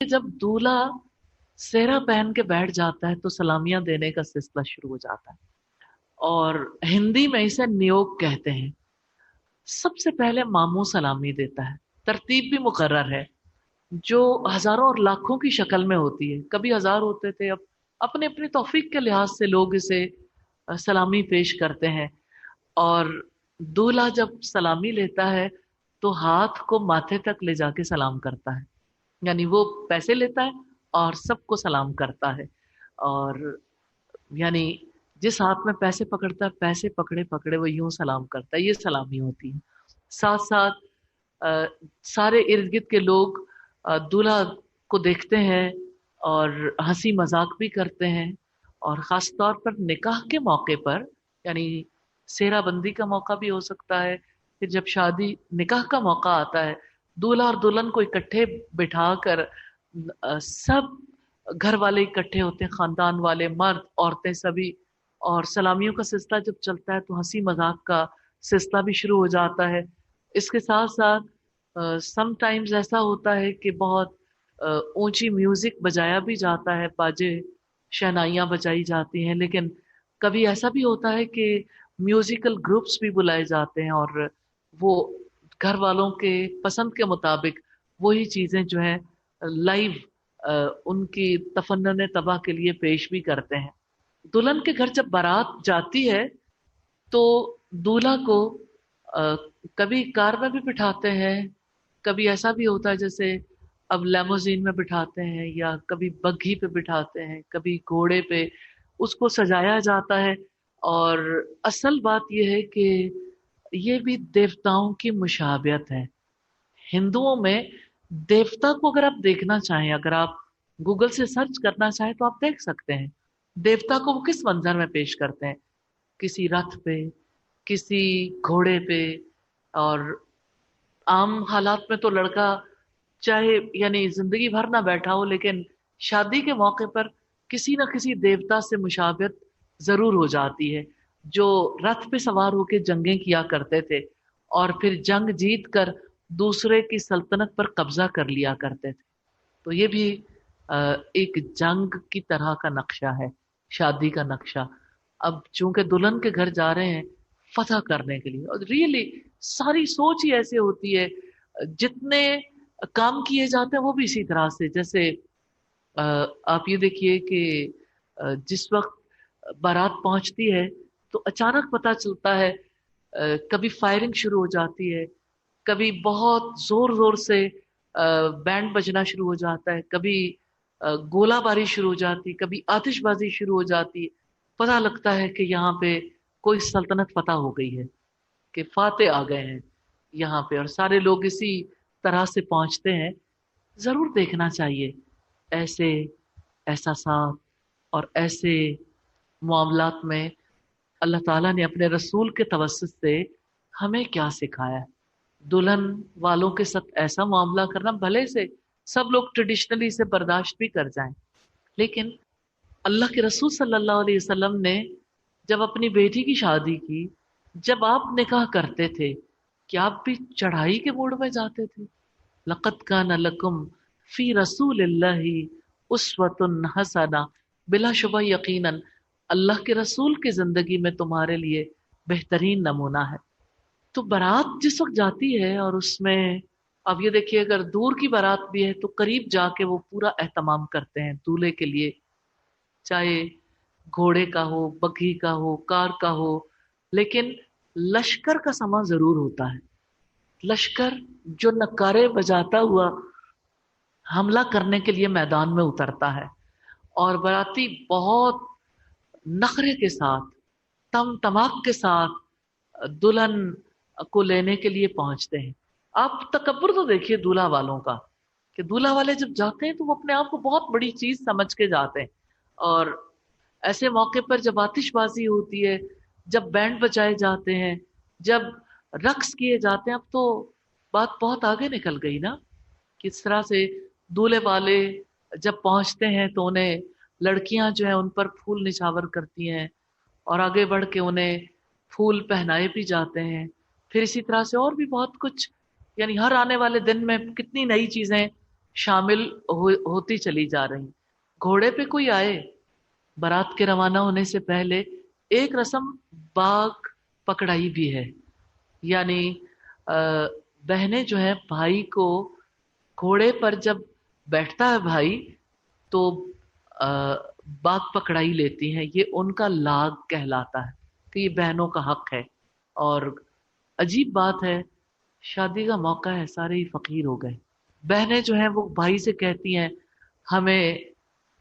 जब दूल्हा सेहरा पहन के बैठ जाता है तो सलामियां देने का सिलसिला शुरू हो जाता है। और हिंदी में इसे नियोग कहते हैं। सबसे पहले मामू सलामी देता है। तरतीब भी मुकर्रर है, जो हजारों और लाखों की शक्ल में होती है। कभी हजार होते थे, अब अपने अपनी तौफीक के लिहाज से लोग इसे सलामी पेश करते हैं। और दूल्हा जब सलामी लेता है तो हाथ को माथे तक ले जाके सलाम करता है। यानी वो पैसे लेता है और सबको सलाम करता है। और यानी जिस हाथ में पैसे पकड़ता है, पैसे पकड़े पकड़े वो यूं सलाम करता है। ये सलामी होती है। साथ साथ अ, सारे इर्द गिर्द के लोग दूल्हा को देखते हैं और हंसी मजाक भी करते हैं। और खास तौर पर निकाह के मौके पर, यानी सेहरा बंदी का मौका भी हो सकता है, फिर जब शादी निकाह का मौका आता है, दूल्हा और दुल्हन को इकट्ठे बिठा कर सब घर वाले इकट्ठे होते हैं, खानदान वाले, मर्द औरतें सभी। और सलामियों का सिलसिला जब चलता है तो हंसी मजाक का सिलसिला भी शुरू हो जाता है। इसके साथ साथ समटाइम्स ऐसा होता है कि बहुत ऊंची म्यूजिक बजाया भी जाता है, बाजे शहनाइयाँ बजाई जाती हैं। लेकिन कभी ऐसा भी होता है कि म्यूजिकल ग्रुप्स भी बुलाए जाते हैं और वो घर वालों के पसंद के मुताबिक वही चीजें जो है लाइव उनकी तफन्नुन तबा के लिए पेश भी करते हैं। दुल्हन के घर जब बारात जाती है तो दूल्हा को अ, कभी कार में भी बिठाते हैं, कभी ऐसा भी होता है जैसे अब लेमोजीन में बिठाते हैं, या कभी बग्घी पे बिठाते हैं, कभी घोड़े पे उसको सजाया जाता है। और असल बात यह है कि ये भी देवताओं की मुशाबियत है। हिंदुओं में देवता को अगर आप देखना चाहें, अगर आप गूगल से सर्च करना चाहें तो आप देख सकते हैं देवता को वो किस मंजर में पेश करते हैं। किसी रथ पे, किसी घोड़े पे। और आम हालात में तो लड़का चाहे यानी जिंदगी भर ना बैठा हो, लेकिन शादी के मौके पर किसी न किसी देवता से मुशाबियत जरूर हो जाती है, जो रथ पे सवार होकर जंगें किया करते थे और फिर जंग जीत कर दूसरे की सल्तनत पर कब्जा कर लिया करते थे। तो ये भी एक जंग की तरह का नक्शा है, शादी का नक्शा। अब चूंकि दुल्हन के घर जा रहे हैं फतह करने के लिए, और रियली सारी सोच ही ऐसे होती है। जितने काम किए जाते हैं वो भी इसी तरह से, जैसे आप ये देखिए कि जिस वक्त बारात पहुंचती है तो अचानक पता चलता है, कभी फायरिंग शुरू हो जाती है, कभी बहुत जोर जोर से बैंड बजना शुरू हो जाता है, कभी गोलाबारी शुरू हो जाती, कभी आतिशबाजी शुरू हो जाती। पता लगता है कि यहाँ पे कोई सल्तनत फतह हो गई है, कि फाते आ गए हैं यहाँ पे, और सारे लोग इसी तरह से पहुंचते हैं। जरूर देखना चाहिए ऐसे एहसासात और ऐसे मामलात में अल्लाह ताला ने अपने रसूल के तवस्सुत से हमें क्या सिखाया है। दुल्हन वालों के साथ ऐसा मामला करना, भले से सब लोग ट्रेडिशनली इसे बर्दाश्त भी कर जाएं, लेकिन अल्लाह के रसूल सल्लल्लाहु अलैहि वसल्लम ने जब अपनी बेटी की शादी की, जब आप निकाह करते थे, क्या आप भी चढ़ाई के मूड में जाते थे? लक़द कान लकुम फी रसूलिल्लाहि उस्वतुन हसना। बिला शुबह यकीनन अल्लाह के रसूल की जिंदगी में तुम्हारे लिए बेहतरीन नमूना है। तो बारात जिस वक्त जाती है और उसमें, अब ये देखिए, अगर दूर की बारात भी है तो करीब जाके वो पूरा एहतमाम करते हैं दूल्हे के लिए, चाहे घोड़े का हो, बग्घी का हो, कार का हो। लेकिन लश्कर का समा जरूर होता है। लश्कर जो नक्कारे बजाता हुआ हमला करने के लिए मैदान में उतरता है, और बाराती बहुत नखरे के साथ, तम तमाक के साथ दुल्हन को लेने के लिए पहुंचते हैं। आप तकब्बुर तो देखिए दूल्हा वालों का, कि दूल्हा वाले जब जाते हैं तो वो अपने आप को बहुत बड़ी चीज समझ के जाते हैं। और ऐसे मौके पर जब आतिशबाजी होती है, जब बैंड बजाए जाते हैं, जब रक्स किए जाते हैं, अब तो बात बहुत आगे निकल गई ना। किस तरह से दूल्हे वाले जब पहुंचते हैं तो उन्हें लड़कियां जो है उन पर फूल निछावर करती हैं, और आगे बढ़ के उन्हें फूल पहनाए भी जाते हैं। फिर इसी तरह से और भी बहुत कुछ, यानी हर आने वाले दिन में कितनी नई चीजें शामिल होती चली जा रही। घोड़े पे कोई आए, बारात के रवाना होने से पहले एक रस्म बाग पकड़ाई भी है, यानी अ, बहनें जो है भाई को, घोड़े पर जब बैठता है भाई तो अ, बाग पकड़ाई लेती हैं। ये उनका लाग कहलाता है कि ये बहनों का हक है। और अजीब बात है, शादी का मौका है, सारे ही फकीर हो गए। बहनें जो हैं वो भाई से कहती हैं हमें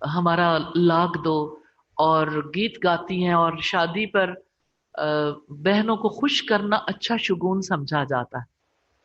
हमारा लाग दो, और गीत गाती हैं। और शादी पर बहनों को खुश करना अच्छा शुगुन समझा जाता है।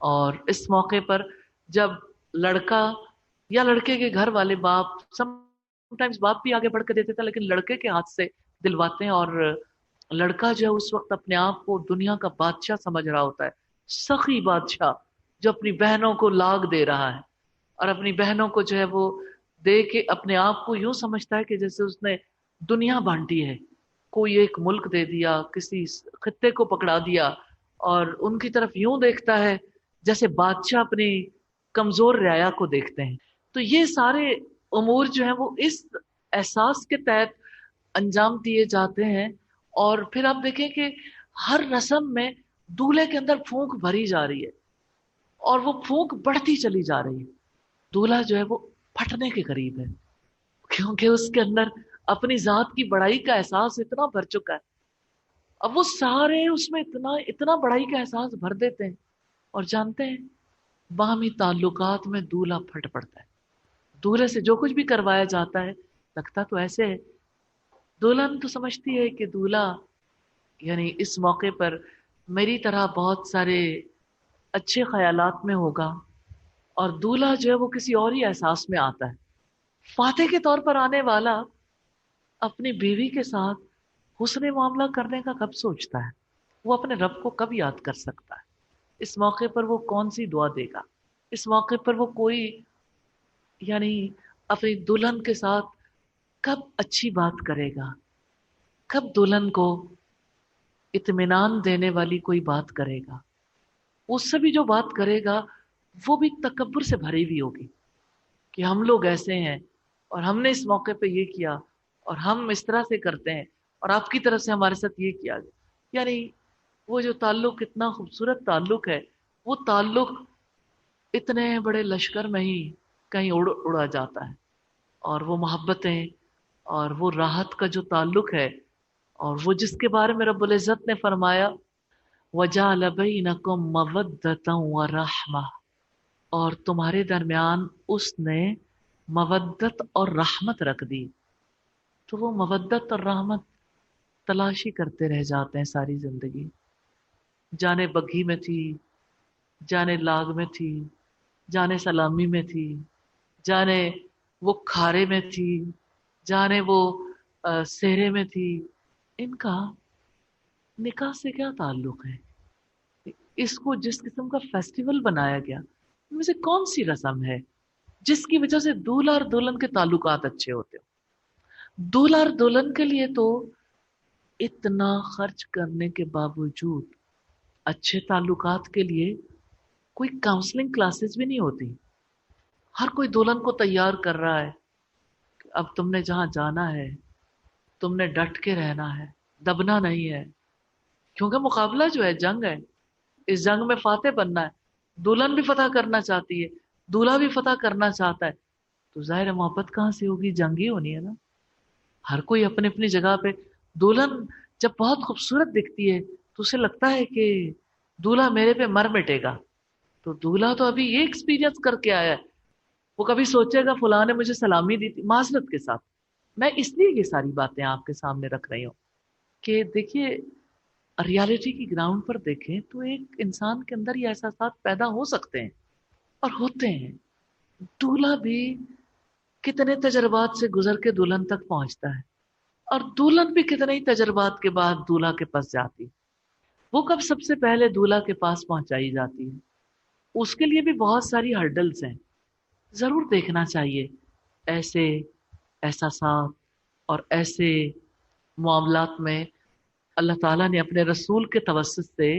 और इस मौके पर जब लड़का या लड़के के घर वाले, बाप समटाइम्स बाप भी आगे बढ़ के देते थे, लेकिन लड़के के हाथ से दिलवाते हैं। और लड़का जो है उस वक्त अपने आप को दुनिया का बादशाह समझ रहा होता है, सखी बादशाह, जो अपनी बहनों को लाग दे रहा है। और अपनी बहनों को जो है वो दे के अपने आप को यूं समझता है कि जैसे उसने दुनिया बांटी है, कोई एक मुल्क दे दिया, किसी खित्ते को पकड़ा दिया। और उनकी तरफ यूं देखता है जैसे बादशाह अपनी कमजोर रियाया को देखते हैं। तो ये सारे उमूर जो है वो इस एहसास के तहत अंजाम दिए जाते हैं। और फिर आप देखें कि हर रस्म में दूल्हे के अंदर फूंक भरी जा रही है, और वो फूंक बढ़ती चली जा रही है। दूल्हा जो है वो फटने के करीब है, क्योंकि उसके अंदर अपनी जात की बड़ाई का एहसास इतना भर चुका है। अब वो सारे उसमें इतना इतना बड़ाई का एहसास भर देते हैं। और जानते हैं, बाहमी ताल्लुकात में दूल्हा फट पड़ता है। दूल्हे से जो कुछ भी करवाया जाता है लगता तो ऐसे है, दुल्हन तो समझती है कि दूल्हा यानी इस मौके पर मेरी तरह बहुत सारे अच्छे ख्यालात में होगा। और दूल्हा जो है वो किसी और ही एहसास में आता है। फाते के तौर पर आने वाला अपनी बीवी के साथ हुस्न मामला करने का कब सोचता है? वो अपने रब को कब याद कर सकता है? इस मौके पर वो कौन सी दुआ देगा? इस मौके पर वो कोई यानी अपनी दुल्हन के साथ कब अच्छी बात करेगा? कब दुल्हन को इत्मीनान देने वाली कोई बात करेगा? उससे भी जो बात करेगा वो भी तकब्बुर से भरी हुई होगी कि हम लोग ऐसे हैं, और हमने इस मौके पे ये किया, और हम इस तरह से करते हैं, और आपकी तरफ से हमारे साथ ये किया गया। यानी वो जो ताल्लुक, इतना खूबसूरत ताल्लुक है, वो ताल्लुक इतने बड़े लश्कर में ही कहीं उड़ा जाता है। और वो मोहब्बतें और वो राहत का जो ताल्लुक है, और वो जिसके बारे में रब्बुल इज़्ज़त ने फरमाया वजाल बैनकुम मवद्दतन व रहमा, और तुम्हारे दरमियान उसने मवद्दत और रहमत रख दी। तो वो मवद्दत और रहमत तलाशी करते रह जाते हैं सारी जिंदगी। जाने बग्घी में थी, जाने लाग में थी, जाने सलामी में थी, जाने वो खारे में थी, जाने वो सेहरे में थी। इनका निकाह से क्या ताल्लुक है? इसको जिस किस्म का फेस्टिवल बनाया गया, इनमें से कौन सी रस्म है जिसकी वजह से दूल्हा और दुल्हन के ताल्लुकात अच्छे होते हो? दूल्हा और दुल्हन के लिए तो इतना खर्च करने के बावजूद अच्छे ताल्लुकात के लिए कोई काउंसलिंग क्लासेस भी नहीं होती। हर कोई दुल्हन को तैयार कर रहा है कि अब तुमने जहां जाना है, तुमने डट के रहना है, दबना नहीं है। क्योंकि मुकाबला जो है जंग है, इस जंग में फाते बनना है। दुल्हन भी फतह करना चाहती है, दूल्हा भी फतह करना चाहता है। तो जाहिर है मोहब्बत कहाँ से होगी? जंग ही होनी है ना। हर कोई अपनी अपनी जगह पे। दुल्हन जब बहुत खूबसूरत दिखती है तो उसे लगता है कि दूल्हा मेरे पे मर मिटेगा। तो दूल्हा तो अभी ये एक्सपीरियंस करके आया है, वो कभी सोचेगा फलां ने मुझे सलामी दी थी माजरत के साथ। मैं इसलिए ये सारी बातें आपके सामने रख रही हूँ कि देखिए, रियलिटी की ग्राउंड पर देखें तो एक इंसान के अंदर ये एहसास पैदा हो सकते हैं, और होते हैं। दूल्हा भी कितने तजर्बात से गुजर के दुल्हन तक पहुंचता है, और दुल्हन भी कितने ही तजर्बात के बाद दूल्हा के पास जाती है। वो कब सबसे पहले दूल्हा के पास पहुंचाई जाती है, उसके लिए भी बहुत सारी हर्डल्स हैं। जरूर देखना चाहिए ऐसे एहसासात और ऐसे मामलात में अल्लाह ताला ने अपने रसूल के तवस्सुत से